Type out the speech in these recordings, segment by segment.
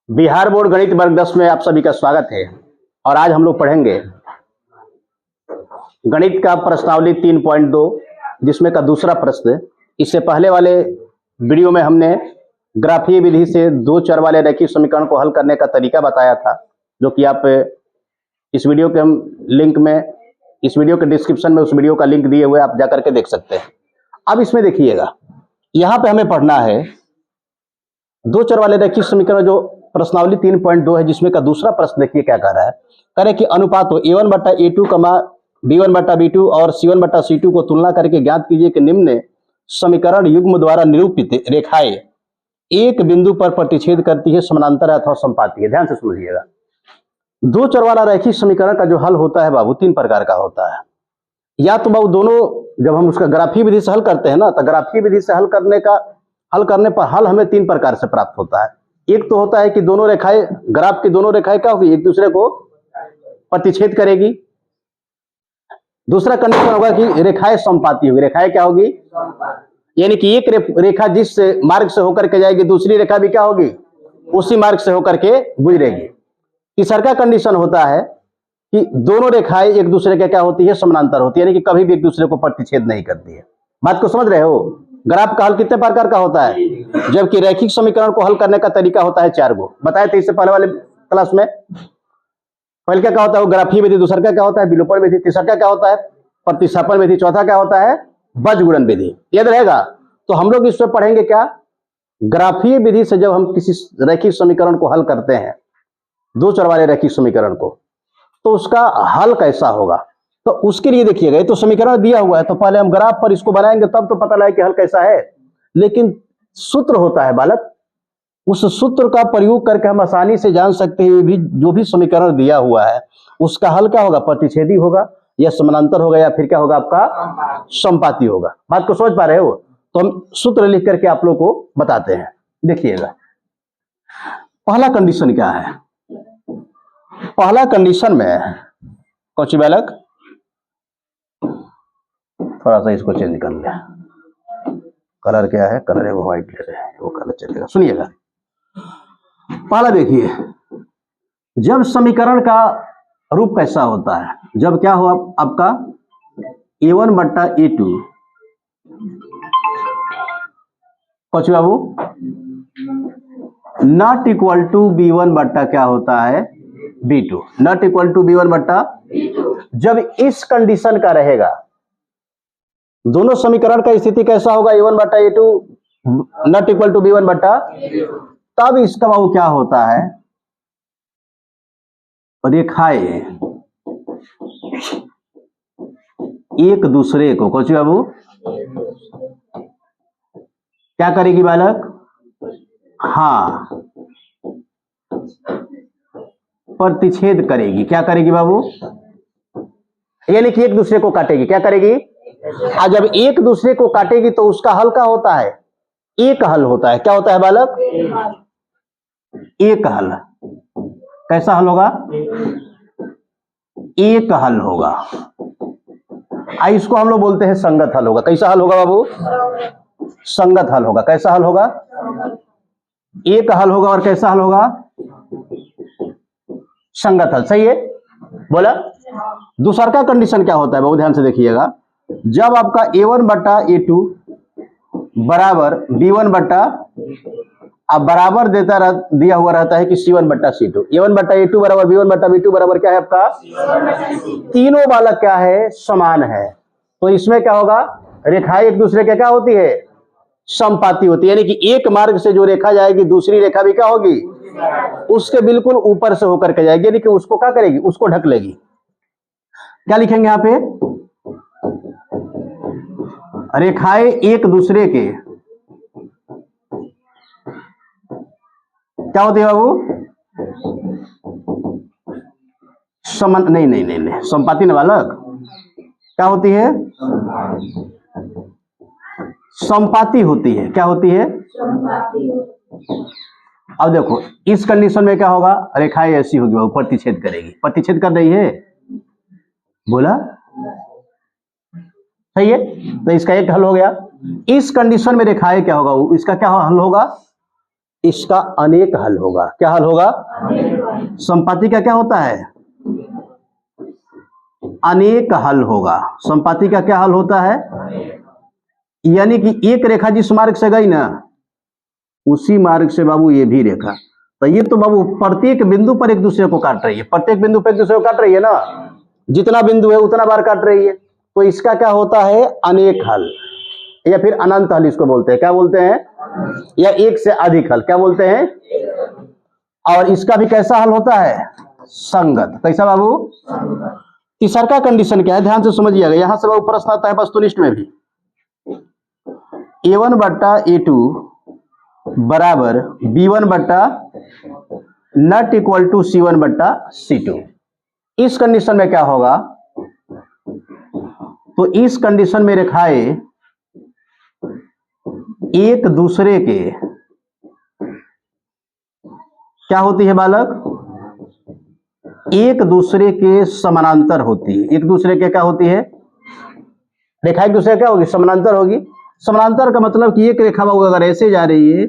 Bihar board गणित वर्ग 10 में आप सभी का स्वागत है। और आज हम लोग पढ़ेंगे गणित का प्रश्नावली 3.2 जिसमें का दूसरा प्रश्न। इससे पहले वाले वीडियो में हमने ग्राफीय विधि से दो चर वाले रैखिक समीकरण को हल करने का तरीका बताया था, जो कि आप इस वीडियो के लिंक में, इस वीडियो के डिस्क्रिप्शन में उस वीडियो का लिंक दिए हुए आप जाकर के देख सकते हैं। अब इसमें देखिएगा, यहाँ पे हमें पढ़ना है दो चर वाले रैखिक समीकरण जो प्रश्नावली 3.2 है, जिसमें का दूसरा प्रश्न देखिए क्या कह रहा है। कह रहे कि अनुपात हो a1 बटा a2 b1 बटा b2 और c1 बटा c2 को तुलना करके ज्ञात कीजिए कि निम्न समीकरण युग्म द्वारा निरूपित रेखाएं एक बिंदु पर प्रतिच्छेद करती है, समानांतर अथवा संपाती है। ध्यान से समझिएगा, दो चर वाला रैखिक समीकरण का जो हल होता है बाबू तीन प्रकार का होता है। या तो बाबू दोनों, जब हम उसका ग्राफीय विधि से हल करते हैं ना, तो ग्राफीय विधि से हल करने पर हल हमें तीन प्रकार से प्राप्त होता है। एक तो होता है कि दोनों रेखाएं, ग्राफ की दोनों रेखाएं क्या होगी, एक दूसरे को प्रतिच्छेद करेगी। दूसरा कंडीशन होगा कि रेखाएं समपाती होगी। रेखाएं क्या होगी, यानी कि एक रेखा जिस मार्ग से होकर के जाएगी, दूसरी रेखा भी क्या होगी, उसी मार्ग से होकर के गुजरेगी। तीसरा कंडीशन होता है कि दोनों रेखाएं एक दूसरे के क्या होती है, समानांतर होती है, यानी कि कभी भी एक दूसरे को प्रतिच्छेद नहीं करती है। बात को समझ रहे हो। ग्राफ का हल कितने प्रकार का होता है, जबकि रैखिक समीकरण को हल करने का तरीका होता है 4 गो। बताए थे इससे पहले वाले क्लास में। पहले क्या होता है, ग्राफीय विधि। दूसरा क्या होता है, विलोपन विधि। तीसरा क्या होता है, प्रतिस्थापन विधि। चौथा क्या होता है, बजगुणन विधि। याद रहेगा। तो हम लोग इसमें पढ़ेंगे क्या, ग्राफीय विधि से जब हम किसी रैखिक समीकरण को हल करते हैं, दो चर वाले रैखिक समीकरण को, तो उसका हल कैसा होगा। तो उसके लिए देखिएगा, ये तो समीकरण दिया हुआ है, तो पहले हम ग्राफ पर इसको बनाएंगे तब तो पता लगे कि हल कैसा है। लेकिन सूत्र होता है बालक, उस सूत्र का प्रयोग करके हम आसानी से जान सकते हैं भी जो भी समीकरण दिया हुआ है उसका हल क्या होगा, प्रतिच्छेदी होगा या समानांतर होगा या फिर क्या होगा, आपका संपाती होगा। बात को समझ पा रहे हो। तो हम सूत्र लिख करके आप लोग को बताते हैं। देखिएगा, पहला कंडीशन क्या है। पहला कंडीशन में कौन बालक, थोड़ा सा इसको चेंज कर लिया। कलर क्या है, कलर है वो व्हाइट ले रहे हैं, वो कलर चलेगा। सुनिएगा, पहला देखिए, जब समीकरण का रूप कैसा होता है, जब क्या हो आपका a1 बट्टा a2 कौन बाबू नॉट इक्वल टू b1 बट्टा क्या होता है, b2। Not equal to b1 बट्टा, जब इस कंडीशन का रहेगा, दोनों समीकरण का स्थिति कैसा होगा, a1 बट्टा a2 not equal to b1 बट्टा, तब इसका बाबू क्या होता है, रेखाएं एक दूसरे को कौन बाबू क्या करेगी बालक, हाँ प्रतिच्छेद करेगी। क्या करेगी बाबू, यानी कि एक दूसरे को काटेगी। क्या करेगी, और जब एक दूसरे को काटेगी तो उसका हल क्या होता है, एक हल होता है। क्या होता है बालक, एक हल। कैसा हल होगा, एक हल होगा। इसको हम लोग बोलते हैं संगत हल होगा। कैसा हल होगा बाबू, संगत हल होगा। कैसा हल होगा, एक हल होगा। और कैसा हल होगा, संगत हल। सही है बोला। दूसरा का कंडीशन क्या होता है, बहुत ध्यान से देखिएगा, जब आपका a1 बट्टा a2 बराबर b1 बट्टा, अब बराबर दिया हुआ रहता है कि c1 बट्टा c2। a1 बट्टा a2 बराबर b1 बट्टा b2 बराबर क्या है आपका, तीनों बालक क्या है, समान है। तो इसमें क्या होगा, रेखाएं एक दूसरे के क्या होती है, समपाती होती है। यानी कि एक मार्ग से जो रेखा जाएगी, दूसरी रेखा भी क्या होगी, उसके बिल्कुल ऊपर से होकर के जाएगी, यानी कि उसको क्या करेगी, उसको ढक लेगी। क्या लिखेंगे यहां पे, रेखाएं एक दूसरे के क्या होती है बाबू, नहीं संपाती न बालक, क्या होती है, संपाती होती है। क्या होती है, अब देखो इस कंडीशन में क्या होगा, रेखाएं ऐसी होगी वो प्रतिच्छेद करेगी। प्रतिच्छेद कर रही है, बोला सही है। तो इसका एक हल हो गया। इस कंडीशन में रेखाएं क्या होगा, इसका क्या हल होगा, इसका अनेक हल होगा। क्या हल होगा? संपाति का क्या होता है? अनेक हल होगा। संपाति का क्या हल होता है? यानी कि एक रेखा जिस मार्ग से गई ना, उसी मार्ग से बाबू ये भी रेखा, तो ये तो बाबू प्रत्येक बिंदु पर एक दूसरे को काट रही है। प्रत्येक बिंदु पर एक दूसरे को काट रही है ना, जितना बिंदु है उतना बार काट रही है। तो इसका क्या होता है? अनेक हल, या फिर अनंत हल इसको बोलते हैं। क्या बोलते हैं? या एक से अधिक हल, क्या बोलते हैं? और इसका भी कैसा हल होता है? संगत। कैसा बाबू? तीसरा का कंडीशन क्या है, ध्यान से समझिएगा। यहां से बाबू प्रश्न आता है वस्तुनिष्ठ में भी। A1 बट्टा A2 बराबर B1 बट्टा नॉट इक्वल टू C1 बट्टा C2। इस कंडीशन में क्या होगा? तो इस कंडीशन में रेखाएं एक दूसरे के क्या होती है बालक? एक दूसरे के समानांतर होती है। एक दूसरे के क्या होती है? रेखा एक दूसरे क्या होगी? समानांतर होगी। समानांतर का मतलब कि एक रेखा बाबू अगर ऐसे जा रही है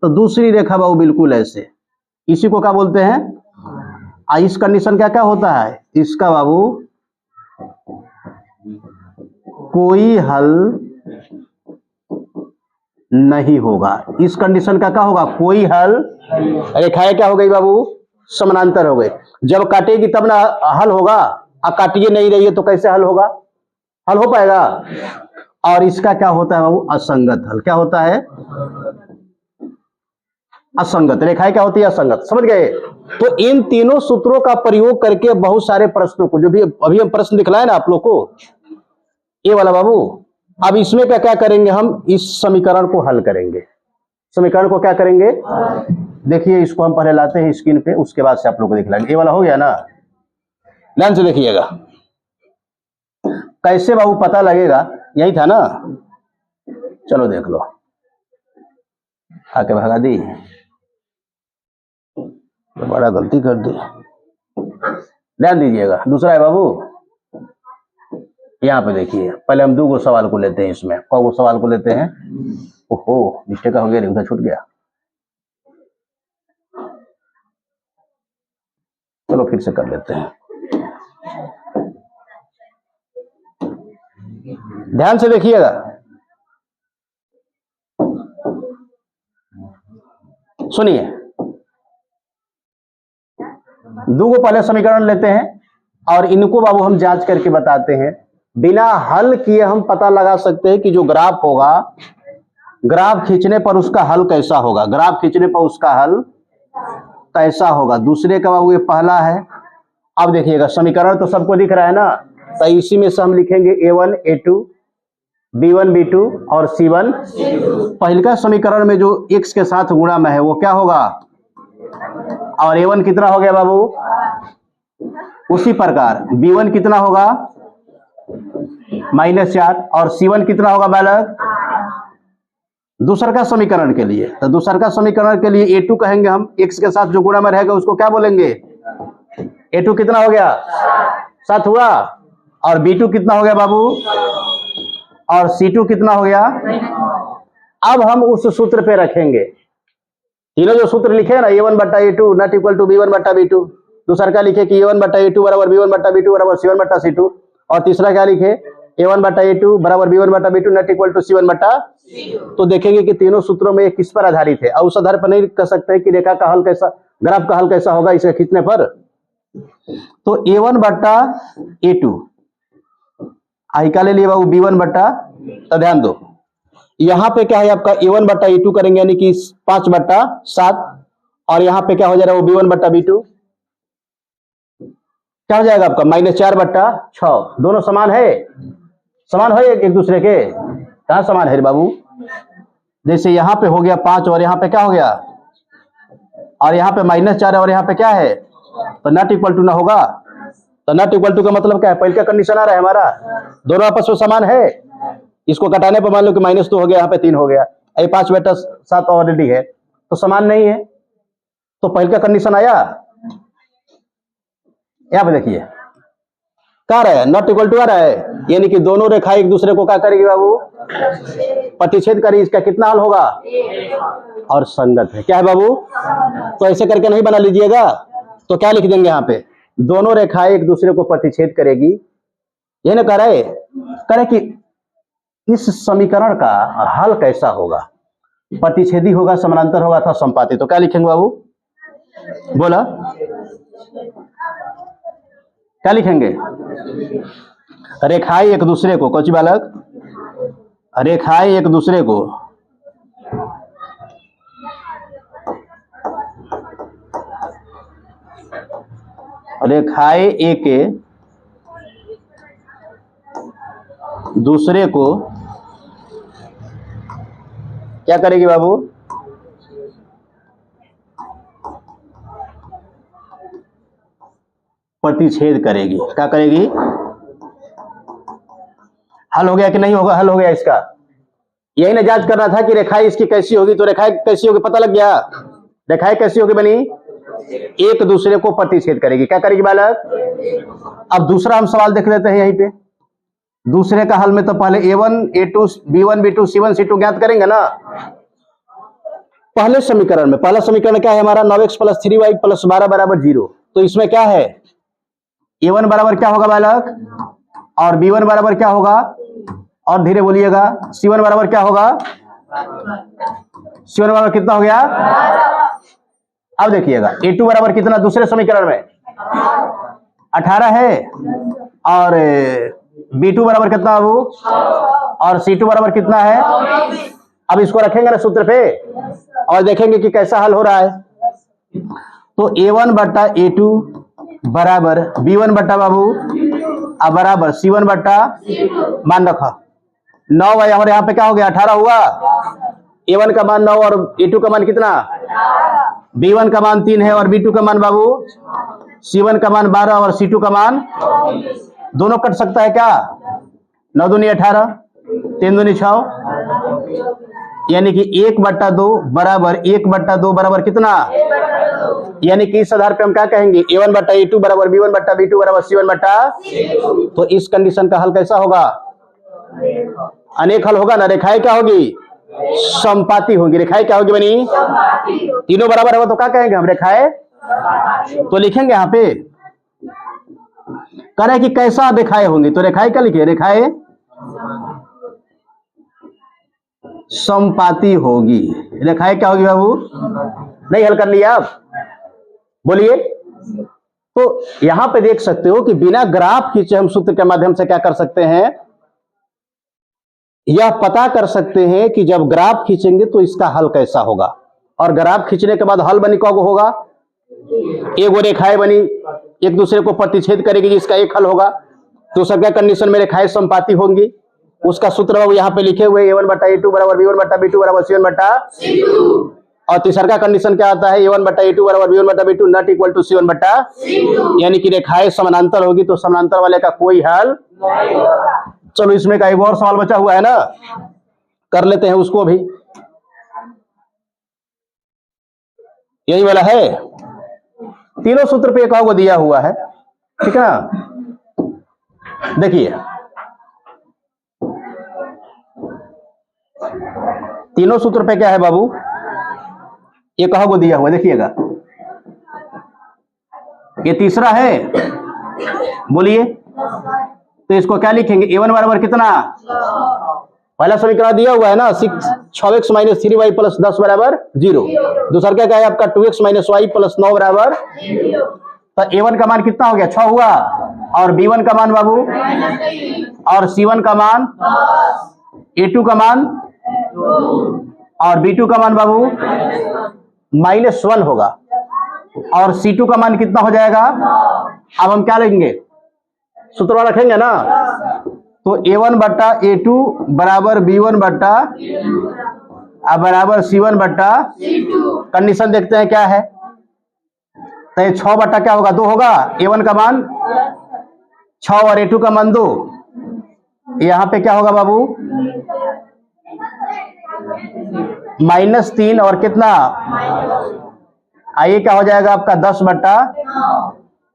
तो दूसरी रेखा बाबू बिल्कुल ऐसे, इसी को क्या बोलते हैं? इस कंडीशन का क्या होता है? इसका बाबू कोई हल नहीं होगा। इस कंडीशन का क्या होगा? कोई हल। रेखाएं क्या हो गई बाबू? समानांतर हो गई। जब काटेगी तब ना हल होगा, अब काटिए नहीं रही है तो कैसे हल होगा? हल हो पाएगा? और इसका क्या होता है बाबू? असंगत हल। क्या होता है? असंगत। रेखाएं क्या होती है? असंगत। समझ गए? तो इन तीनों सूत्रों का प्रयोग करके बहुत सारे प्रश्नों को, जो भी अभी हम प्रश्न दिखलाए ना आप लोग को, ये वाला बाबू, अब इसमें क्या क्या करेंगे? हम इस समीकरण को हल करेंगे। समीकरण को क्या करेंगे? देखिए, इसको हम पहले लाते हैं स्क्रीन पे, उसके बाद से आप लोग को दिखलाएंगे। ये वाला हो गया ना, ध्यान से देखिएगा। कैसे बाबू पता लगेगा? यही था ना, चलो देख लो। आके भगा दी, तो बड़ा गलती कर दी। ध्यान दीजिएगा। दूसरा है बाबू, यहाँ पे देखिए, पहले हम दो सवाल को लेते हैं। इसमें कौ सवाल को लेते हैं? ओहो, मिस्टेक हो गया, उधर छूट गया। चलो फिर से कर लेते हैं। ध्यान से देखिएगा। सुनिए, दो को पहले समीकरण लेते हैं और इनको बाबू हम जांच करके बताते हैं। बिना हल किए हम पता लगा सकते हैं कि जो ग्राफ होगा, ग्राफ खींचने पर उसका हल कैसा होगा। ग्राफ खींचने पर उसका हल कैसा होगा। दूसरे का बाबू ये पहला है। अब देखिएगा, समीकरण तो सबको दिख रहा है ना, तो इसी में से हम लिखेंगे A1 A2 B1 B2 और C1 पहले का समीकरण में जो x के साथ गुणा में है वो क्या होगा? और A1 कितना हो गया बाबू? उसी प्रकार B1 कितना होगा? -4। और C1 कितना होगा बालक? दूसरा का समीकरण के लिए, तो दूसरा का समीकरण के लिए A2 कहेंगे हम, x के साथ जो गुणा में रहेगा उसको क्या बोलेंगे? A2 कितना हो गया? 7 हुआ। और B2 कितना हो गया बाबू? और C2 कितना हो गया? अब हम उस सूत्र पे रखेंगे। तीनों जो सूत्र लिखे ना, A1 बट्टा A2 not equal to B1 बट्टा B2। दूसरा क्या लिखे कि A1 बट्टा A2 बराबर B1 बट्टा B2 बराबर C1 बट्टा C2। और तीसरा क्या लिखे? A1 बट्टा A2 बराबर B1 बट्टा B2 not equal to C1 बट्टा। तो देखेंगे कि तीनों सूत्रों में किस पर आधारित है, और उस आधार पर नहीं कह सकते कि रेखा का हल कैसा, ग्राफ का हल कैसा होगा इसे खींचने पर। तो A1 बट्टा A2 आई का ले लिया बाबू B1 बट्टा, तो ध्यान दो यहां पे क्या है आपका A1 बट्टा A2 करेंगे, यानी कि 5 बट्टा 7। और यहां पे क्या हो जा रहा है वो B1 बट्टा B2, क्या हो जाएगा आपका -4 बट्टा 6। दोनों समान है? समान है एक दूसरे के? कहां समान है रे बाबू? जैसे यहां पे हो गया 5 और यहां पे क्या हो गया, और यहां पे -4 है और यहां पे क्या है, तो नॉट इक्वल टू ना होगा। तो नॉट इक्वल टू का मतलब क्या है? पहले का कंडीशन आ रहा है हमारा, दोनों आपस में समान है। इसको घटाने पर मान लो कि -2 हो गया, यहाँ पे 3 हो गया, ये 5 बटा 7 ऑलरेडी है, तो समान नहीं है। तो पहले का कंडीशन आया। यहाँ पे देखिए क्या आ रहा है? नॉट इक्वल टू आ रहा है, यानी कि दोनों रेखा एक दूसरे को क्या करेगी बाबू? प्रतिच्छेद करें, इसका कितना हल होगा? और संगत है। क्या है बाबू? तो ऐसे करके नहीं बना लीजिएगा। तो क्या लिख देंगे यहाँ पे? दोनों रेखाएं एक दूसरे को प्रतिच्छेद करेगी। ये ना कह रहे कि इस समीकरण का हल कैसा होगा? प्रतिच्छेदी होगा, समानांतर होगा अथवा संपाती। तो क्या लिखेंगे बाबू? बोला क्या लिखेंगे? रेखाएं एक दूसरे को, कौची बालक? रेखाएं एक दूसरे को रेखाएं एक दूसरे को क्या करेगी बाबू? प्रतिच्छेद करेगी। क्या करेगी? हल हो गया कि नहीं होगा? हल हो गया इसका। यही ना जांच करना था कि रेखाएं इसकी कैसी होगी। तो रेखाएं कैसी होगी पता लग गया। रेखाएं कैसी होगी बनी? एक दूसरे को प्रतिच्छेद करेगी। क्या करेगी बालक? अब दूसरा हम सवाल देख लेते हैं यहीं पे। दूसरे का हल में तो पहले a1 a2 b1 b2 c1 c2 ज्ञात करेंगे ना। पहले समीकरण में, पहला समीकरण क्या है हमारा? 9x + 3y + 12 = 0। तो इसमें क्या है? a1 बराबर क्या होगा बालक? और b1 बराबर क्या होगा? और धीरे बोलिएगा। c1 बराबर क्या होगा? c1 बराबर कितना हो गया? अब देखिएगा a2 बराबर कितना दूसरे समीकरण में? 18 है। और b2 बराबर कितना बाबू? और c2 बराबर कितना है? अब इसको रखेंगे ना सूत्र पे और देखेंगे कि कैसा हल हो रहा है। तो a1 बट्टा a2 बराबर b1 बट्टा बाबू अब बराबर c1 बट्टा मान रखा 9 है। और यहाँ पे क्या हो गया? 18 हुआ। a1 का मान 9 और a2 का मान कितना? b1 का मान 3 है और b2 का मान बाबू c1 का मान 12 और c2 का मान। दोनों कट सकता है क्या? 9 दूनी 18, 3 दूनी 6, यानी कि 1/2 बराबर 1/2 बराबर कितना? यानी कि इस आधार पे हम क्या कहेंगे? a1 बट्टा a2 बराबर b1 बट्टा b2 बराबर c1 बट्टा। तो इस कंडीशन का हल कैसा होगा? अनेक हल होगा ना। रेखाएं क्या होगी? समपाती होगी। रेखाएं क्या होगी बनी? तीनों बराबर होगा तो क्या कहेंगे हम? रेखाएं। तो लिखेंगे यहाँ पे कह रहे कि कैसा रेखाएं होंगी। तो रेखाएं क्या लिखे? रेखाएं समपाती होगी। रेखाएं क्या होगी बाबू? नहीं हल कर लिया आप? बोलिए। तो यहां पे देख सकते हो कि बिना ग्राफ खींचे हम सूत्र के माध्यम से क्या कर सकते हैं? यह पता कर सकते हैं कि जब ग्राफ खींचेंगे तो इसका हल कैसा होगा। और ग्राफ खींचने के बाद हल बनी कब होगा? एक रेखाएं बनी एक दूसरे को प्रतिच्छेद करेगी जिसका एक हल होगा। तो सबका कंडीशन में रेखाएं समपाती होंगी। उसका सूत्र बाबू यहाँ पे लिखे हुए a1 बट्टा a2 बराबर b1 बट्टा b2 बराबर c1 बट्टा। और तीसरा का कंडीशन क्या आता है? a1 बट्टा a2 बराबर b1 बट्टा b2 not equal to c1 बट्टा। यानी कि रेखाएं समानांतर होगी तो समानांतर वाले का कोई हल। चलो इसमें का एक और सवाल बचा हुआ है ना, कर लेते हैं उसको भी। यही वाला है। तीनों सूत्र पे एक को दिया हुआ है, ठीक है ना। देखिए तीनों सूत्र पे क्या है बाबू? ये कहा को दिया हुआ है, देखिएगा। ये तीसरा है, बोलिए। तो इसको क्या लिखेंगे? a1 बराबर कितना? पहला समीकरण दिया हुआ है ना 6x - 3y + 10 बराबर 0। दूसरा क्या है आपका 2x - y + 9 बराबर। तो a1 का मान कितना हो गया? 6 हुआ। और b1 का मान बाबू और c1 का मान, a2 का मान और b2 का मान बाबू -1 होगा। और c2 का मान कितना हो जाएगा? अब हम क्या लेंगे? सूत्र रखेंगे ना। तो a1 बट्टा a2 बराबर b1 बट्टा बराबर c1 बट्टा। कंडीशन देखते हैं क्या है। तो ये 6 बट्टा क्या होगा? 2 होगा। a1 का मान 6 और a2 का मान 2। यहां पे क्या होगा बाबू? -3 और कितना? आइए क्या हो जाएगा आपका 10 बट्टा।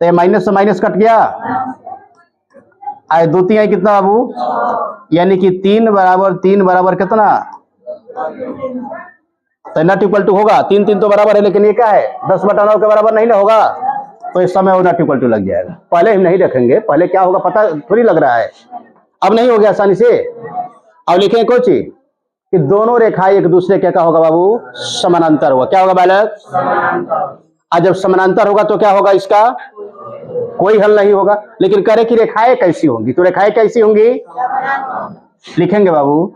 तो ये माइनस से माइनस कट गया। आए 2 3 कितना बाबू? यानी कि 3 बराबर कितना, तो नॉट इक्वल टू होगा। 3 3 तो बराबर है, लेकिन ये क्या है 10/9 के बराबर नहीं ना होगा, तो इस समय वो नॉट इक्वल टू लग जाएगा। पहले हम नहीं रखेंगे, पहले क्या होगा पता थोड़ी लग रहा है, अब नहीं हो गया आसानी से। अब लिखें कोई चीज कि दोनों रेखाएं एक दूसरे के क्या होगा बाबू, समानांतर होगा। क्या होगा बालक, आज जब समानांतर होगा तो क्या होगा, इसका कोई हल नहीं होगा। लेकिन करे कि रेखाएं कैसी होंगी, तो रेखाएं कैसी होंगी, लिखेंगे बाबू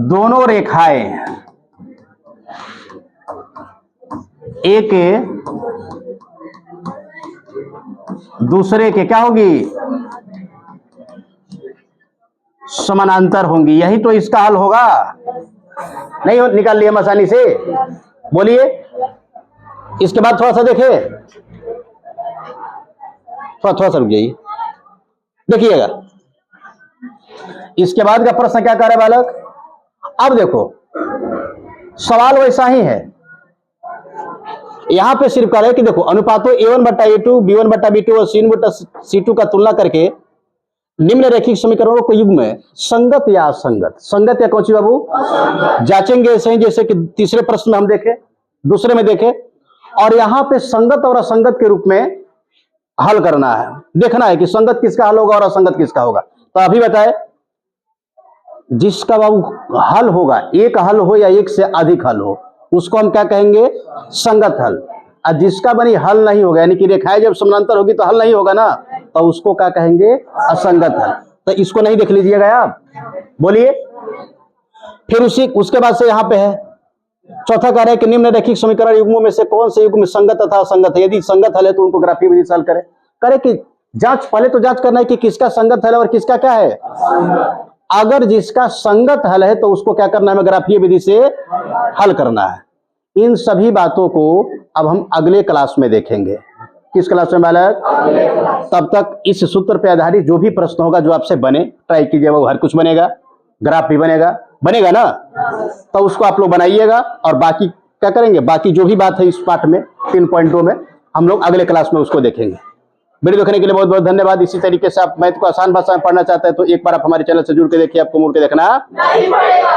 दोनों रेखाएं एक दूसरे के क्या होगी, समानांतर होंगी। यही तो इसका हल होगा। नहीं हो, निकाल लिया हम आसानी से। बोलिए इसके बाद थोड़ा सा देखे, थोड़ा सा रुक जाइए, देखिएगा इसके बाद का प्रश्न क्या कर रहा है बालक। अब देखो सवाल वैसा ही है, यहां पे सिर्फ कह रहे हैं कि देखो अनुपातों A1/A2 B1/B2 और C1/C2 का तुलना करके निम्न रैखिक समीकरणों को युग्म में संगत या असंगत, संगत या कौन सी बाबू, जांचेंगे। ऐसे ही जैसे कि तीसरे प्रश्न में हम देखे, दूसरे में देखे, और यहां पे संगत और असंगत के रूप में हल करना है, देखना है कि संगत किसका हल होगा और असंगत किसका होगा। तो अभी बताए जिसका बाबू हल होगा, एक हल हो या एक से अधिक हल हो, उसको हम क्या कहेंगे, संगत हल। और जिसका बनी हल नहीं होगा, यानी कि रेखाएं जब समानांतर होगी तो हल नहीं होगा ना, तो उसको क्या कहेंगे, असंगत हल। तो इसको नहीं देख लीजिएगा आप, बोलिए। फिर उसके बाद से यहां पे है चौथा कह रहे हैं कि निम्न रैखिक समीकरण युग्मों में से कौन से युग्म संगत तथा असंगत है। यदि संगत हल है तो उनको ग्राफीय विधि से हल करें। करे कि जांच, पहले तो जांच करना है कि किसका संगत हल है और किसका क्या है। अगर जिसका संगत हल है तो उसको क्या करना है, ग्राफीय विधि से हल करना है। इन सभी बातों को अब हम अगले क्लास में देखेंगे। किस क्लास में बालक, तब तक इस सूत्र पे आधारित जो भी प्रश्न होगा जो आपसे बने, ट्राई कीजिए, वो हर कुछ बनेगा, ग्राफ भी बनेगा ना, तो उसको आप लोग बनाइएगा। और बाकी क्या करेंगे, बाकी जो भी बात है इस पाठ में 3 पॉइंटों में, हम लोग अगले क्लास में उसको देखेंगे। वीडियो देखने के लिए बहुत बहुत धन्यवाद। इसी तरीके से आप मैथ को आसान भाषा में पढ़ना चाहते हैं तो एक बार आप हमारे चैनल से जुड़ के देखिए, आपको मुड़ के देखना नहीं पड़ेगा।